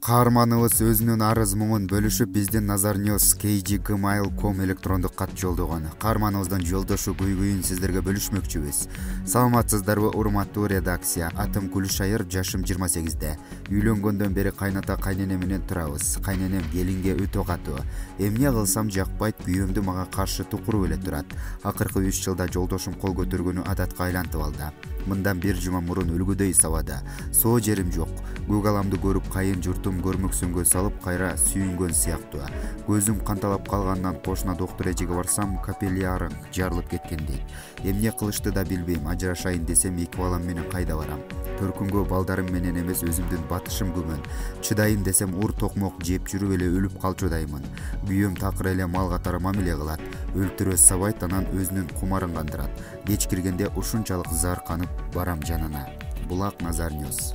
Каарманыбыз өзүнүн арыз муңун бөлүшүп, биздин Nazar News @gmail.com электрондук кат жолдогон. Каарманыбыздын жолдошу көйгөйүн сиздерге бөлүшмөкчүбүз. Саламатсыздарбы, урматтуу редакция? Атым Гүлшайыр, жашым 28-де. Үйлөнгөндөн бери кайната кайнене менен турабыз. Кайненем келинге өтө катуу. Эмне кылсам жакпайт, күйөөмдү мага каршы тукуруп эле турат. Акыркы 3 жылда жолдошум кол көтөргөнү адатка айлантып алды. Мындан бир жума мурун үлгүдөй сабада. Соо жерим жок. Гугаламды көрүп кайын журтум көрмөксөнгө салып кайра сүйүнгөн сыяктуу. Көзүм канталап калгандан кошуна доктор эжеге барсам, капиллярым жарылып кеткен дейт. Эмне кылышты да билбейм. Ажырашайын десем 2 балам менен кайда барам? Төркүнгө балдарым менен эмес, өзүмдүн батышым күмөн. Чыдайын десем ур токмок жеп жүрүп эле өлүп калчудаймын. Күйөөм такыр эле мал катары мамиле кылат. Өлтүрө сабайт, анан өзүнүн кумарын кандырат. Кеч киргенде ушунчалык зар канып барам жанына. Булак Nazar News.